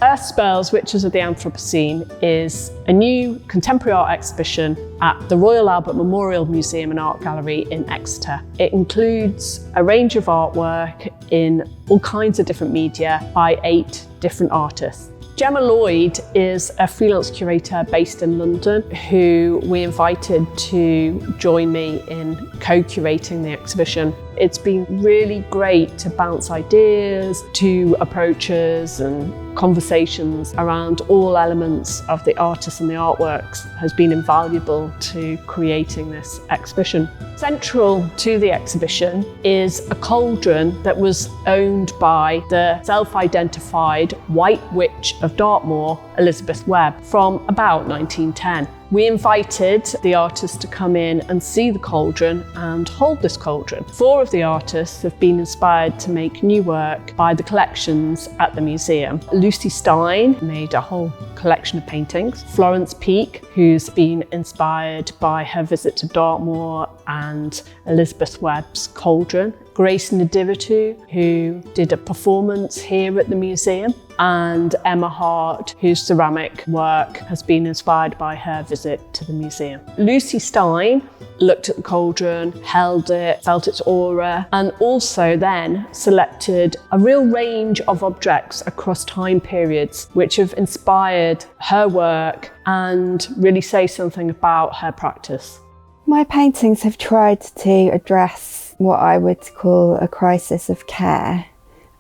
Earthspells, Witches of the Anthropocene is a new contemporary art exhibition at the Royal Albert Memorial Museum and Art Gallery in Exeter. It includes a range of artwork in all kinds of different media by 8 different artists. Gemma Lloyd is a freelance curator based in London who we invited to join me in co-curating the exhibition. It's been really great to bounce ideas to approaches and conversations around all elements of the artists and the artworks has been invaluable to creating this exhibition. Central to the exhibition is a cauldron that was owned by the self-identified White Witch of Dartmoor, Elizabeth Webb, from about 1910. We invited the artists to come in and see the cauldron and hold this cauldron. 4 of the artists have been inspired to make new work by the collections at the museum. Lucy Stein made a whole collection of paintings. Florence Peake, who's been inspired by her visit to Dartmoor and Elizabeth Webb's cauldron. Peake and Ndiritu, who did a performance here at the museum, and Emma Hart, whose ceramic work has been inspired by her visit to the museum. Lucy Stein looked at the cauldron, held it, felt its aura, and also then selected a real range of objects across time periods which have inspired her work and really say something about her practice. My paintings have tried to address what I would call a crisis of care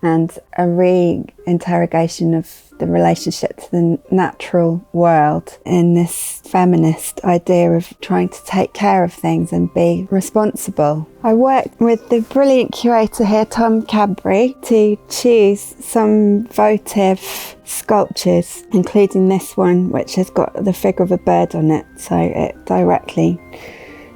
and a re-interrogation of the relationship to the natural world in this feminist idea of trying to take care of things and be responsible. I worked with the brilliant curator here, Tom Cadbury, to choose some votive sculptures, including this one, which has got the figure of a bird on it, so it directly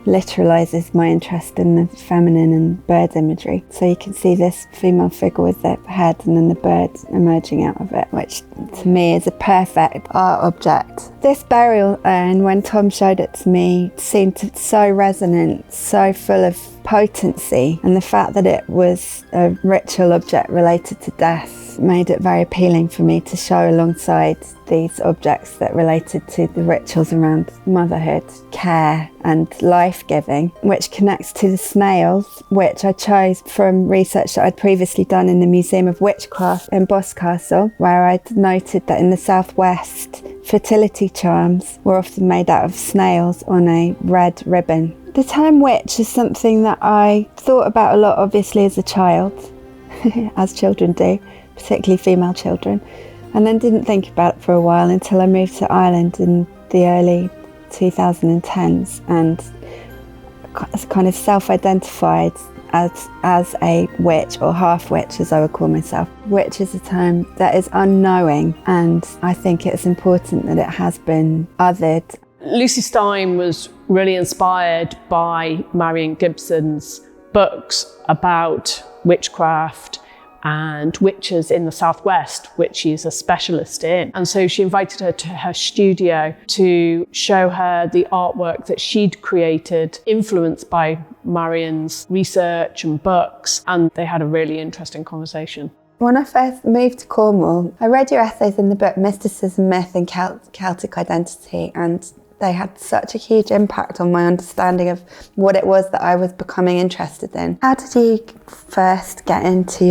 literalizes my interest in the feminine and bird imagery. So you can see this female figure with the head and then the bird emerging out of it, which to me is a perfect art object. This burial urn, when Tom showed it to me, seemed so resonant, so full of potency, and the fact that it was a ritual object related to death made it very appealing for me to show alongside these objects that related to the rituals around motherhood, care and life-giving, which connects to the snails, which I chose from research that I'd previously done in the Museum of Witchcraft in Boscastle, where I'd noted that in the southwest, fertility charms were often made out of snails on a red ribbon. The term witch is something that I thought about a lot, obviously, as a child, as children do, particularly female children, and then didn't think about it for a while until I moved to Ireland in the early 2010s and kind of self-identified as a witch, or half-witch as I would call myself. Witch is a term that is unknowing, and I think it's important that it has been othered. Lucy Stein was really inspired by Marion Gibson's books about witchcraft and witches in the Southwest, which she's a specialist in. And so she invited her to her studio to show her the artwork that she'd created, influenced by Marion's research and books. And they had a really interesting conversation. When I first moved to Cornwall, I read your essays in the book Mysticism, Myth and Celtic Identity, and they had such a huge impact on my understanding of what it was that I was becoming interested in. How did you first get into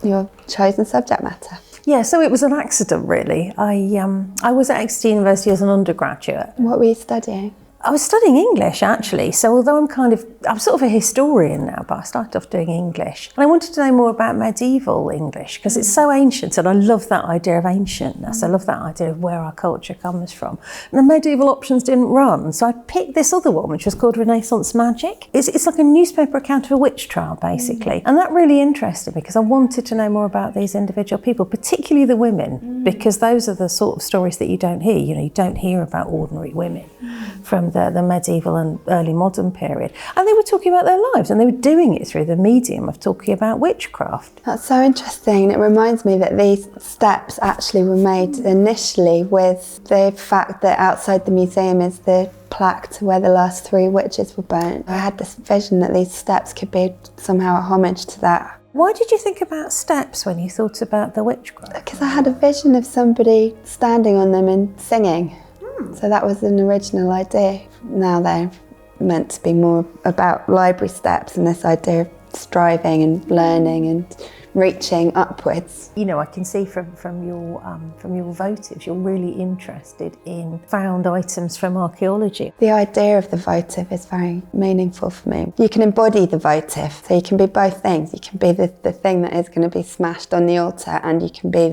your chosen subject matter? Yeah, so it was an accident, really. I was at Exeter University as an undergraduate. What were you studying? I was studying English, actually. So although I'm sort of a historian now, but I started off doing English. And I wanted to know more about medieval English because it's so ancient, and I love that idea of ancientness. I love that idea of where our culture comes from. And the medieval options didn't run, so I picked this other one, which was called Renaissance Magic. It's like a newspaper account of a witch trial, basically. And that really interested me because I wanted to know more about these individual people, particularly the women, because those are the sort of stories that you don't hear. You know, you don't hear about ordinary women from the medieval and early modern period. And they were talking about their lives, and they were doing it through the medium of talking about witchcraft. That's so interesting. It reminds me that these steps actually were made initially with the fact that outside the museum is the plaque to where the last 3 witches were burnt. I had this vision that these steps could be somehow a homage to that Why did you think about steps when you thought about the witchcraft? Because I had a vision of somebody standing on them and singing. So that was an original idea. Now they're meant to be more about library steps and this idea of striving and learning and reaching upwards. You know, I can see from your votives, you're really interested in found items from archaeology. The idea of the votive is very meaningful for me. You can embody the votive, so you can be both things. You can be the thing that is going to be smashed on the altar, and you can be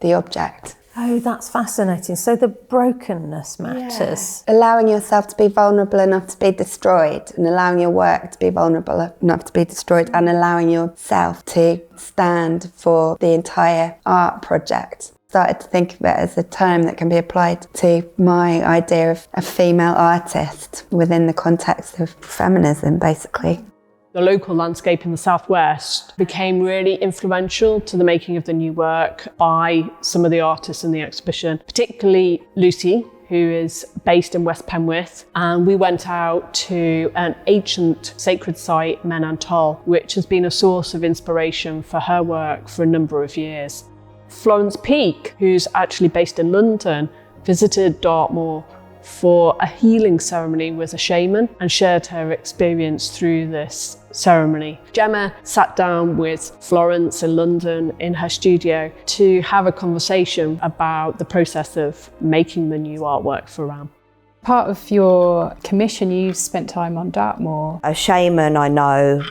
the object. Oh, that's fascinating. So the brokenness matters. Yeah. Allowing yourself to be vulnerable enough to be destroyed, and allowing your work to be vulnerable enough to be destroyed, and allowing yourself to stand for the entire art project. Started to think of it as a term that can be applied to my idea of a female artist within the context of feminism, basically. The local landscape in the southwest became really influential to the making of the new work by some of the artists in the exhibition, particularly Lucy, who is based in West Penwith. And we went out to an ancient sacred site, Menantol, which has been a source of inspiration for her work for a number of years. Florence Peake, who's actually based in London, visited Dartmoor for a healing ceremony with a shaman and shared her experience through this ceremony. Gemma sat down with Florence in London in her studio to have a conversation about the process of making the new artwork for RAMM. Part of your commission, you spent time on Dartmoor. A shaman I know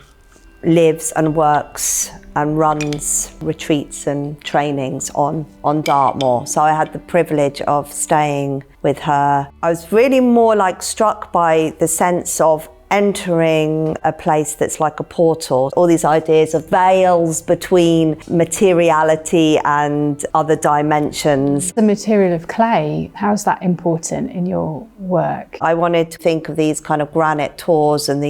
lives and works and runs retreats and trainings on Dartmoor. So I had the privilege of staying with her. I was really more like struck by the sense of entering a place that's like a portal. All these ideas of veils between materiality and other dimensions. The material of clay, how's that important in your work? I wanted to think of these kind of granite tors and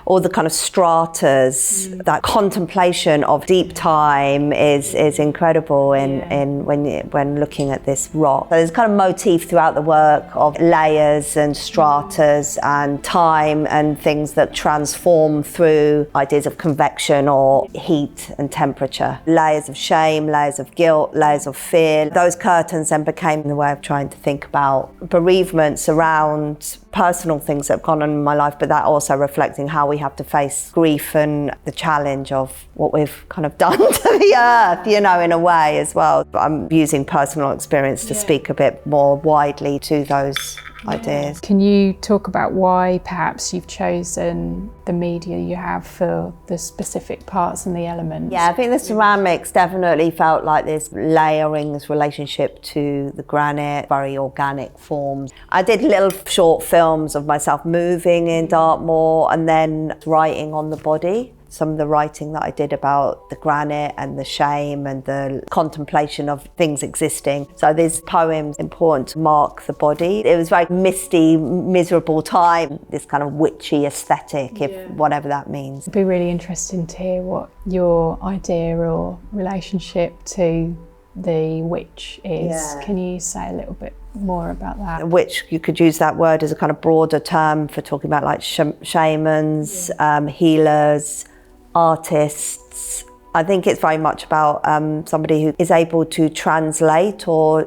all the kind of stratas. That contemplation of deep time is incredible when looking at this rock. So there's kind of motif throughout the work of layers and stratas and time and things that transform through ideas of convection or heat and temperature. Layers of shame, layers of guilt, layers of fear. Those curtains then became the way of trying to think about bereavements around personal things that have gone on in my life, but that also reflecting how we have to face grief and the challenge of what we've kind of done to the earth, you know, in a way as well. But I'm using personal experience to speak a bit more widely to those ideas. Can you talk about why perhaps you've chosen the media you have for the specific parts and the elements? Yeah, I think the ceramics definitely felt like this layering, this relationship to the granite, very organic forms. I did little short films of myself moving in Dartmoor and then writing on the body. Some of the writing that I did about the granite and the shame and the contemplation of things existing. So these poems important to mark the body. It was very misty, miserable time, this kind of witchy aesthetic, if whatever that means. It'd be really interesting to hear what your idea or relationship to the witch is. Yeah. Can you say a little bit more about that? Witch, you could use that word as a kind of broader term for talking about like shamans, healers, artists. I think it's very much about somebody who is able to translate or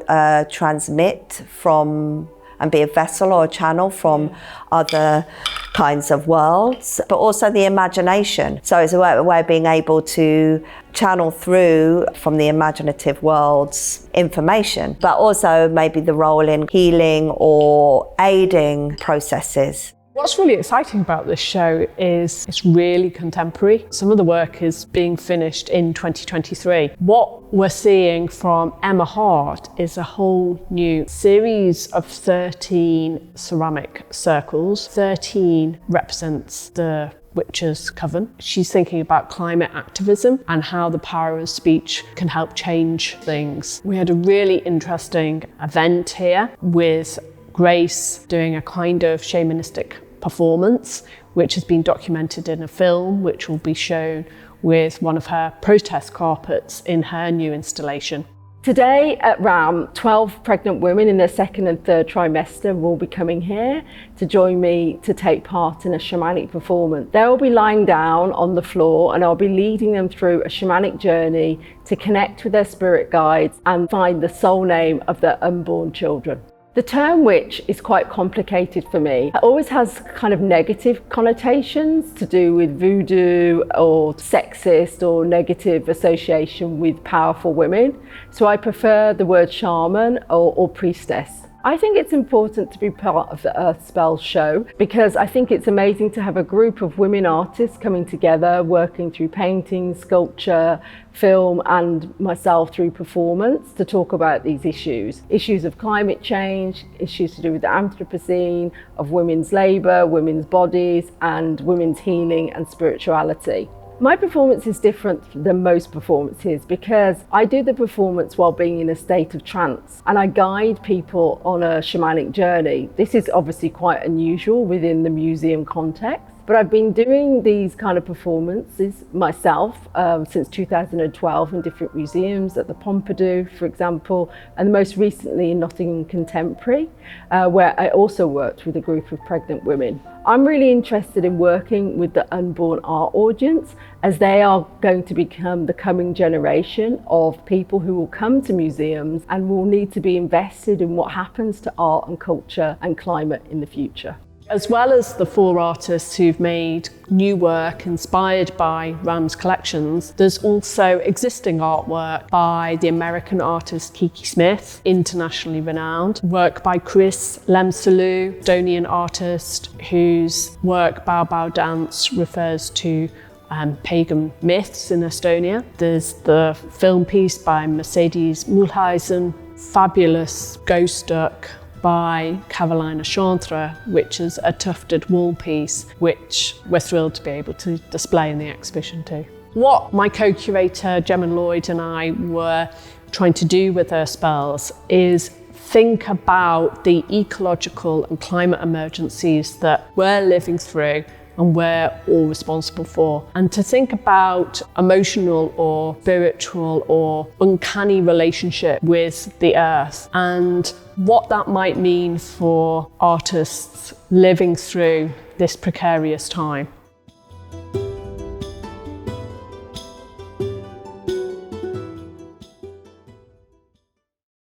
transmit from and be a vessel or a channel from other kinds of worlds, but also the imagination. So it's a way of being able to channel through from the imaginative world's information, but also maybe the role in healing or aiding processes. What's really exciting about this show is it's really contemporary. Some of the work is being finished in 2023. What we're seeing from Emma Hart is a whole new series of 13 ceramic circles. 13 represents the Witches' Coven. She's thinking about climate activism and how the power of speech can help change things. We had a really interesting event here with Grace doing a kind of shamanistic performance, which has been documented in a film, which will be shown with one of her protest carpets in her new installation. Today at RAMM, 12 pregnant women in their second and third trimester will be coming here to join me to take part in a shamanic performance. They'll be lying down on the floor and I'll be leading them through a shamanic journey to connect with their spirit guides and find the soul name of their unborn children. The term witch is quite complicated for me. It always has kind of negative connotations to do with voodoo or sexist or negative association with powerful women. So I prefer the word shaman or priestess. I think it's important to be part of the Earth Spells show because I think it's amazing to have a group of women artists coming together, working through painting, sculpture, film, and myself through performance to talk about these issues. Issues of climate change, issues to do with the Anthropocene, of women's labour, women's bodies, and women's healing and spirituality. My performance is different than most performances because I do the performance while being in a state of trance and I guide people on a shamanic journey. This is obviously quite unusual within the museum context, but I've been doing these kind of performances myself since 2012 in different museums, at the Pompidou, for example, and most recently in Nottingham Contemporary, where I also worked with a group of pregnant women. I'm really interested in working with the unborn art audience as they are going to become the coming generation of people who will come to museums and will need to be invested in what happens to art and culture and climate in the future. As well as the 4 artists who've made new work inspired by RAMM's collections, there's also existing artwork by the American artist Kiki Smith, internationally renowned, work by Chris Lemsalou, Estonian artist whose work Bao Bao Dance refers to pagan myths in Estonia. There's the film piece by Mercedes Mulheisen, fabulous ghost duck by Carolina Chantre, which is a tufted wall piece, which we're thrilled to be able to display in the exhibition too. What my co-curator Gemma Lloyd and I were trying to do with Earth Spells is think about the ecological and climate emergencies that we're living through and we're all responsible for. And to think about emotional or spiritual or uncanny relationship with the earth and what that might mean for artists living through this precarious time.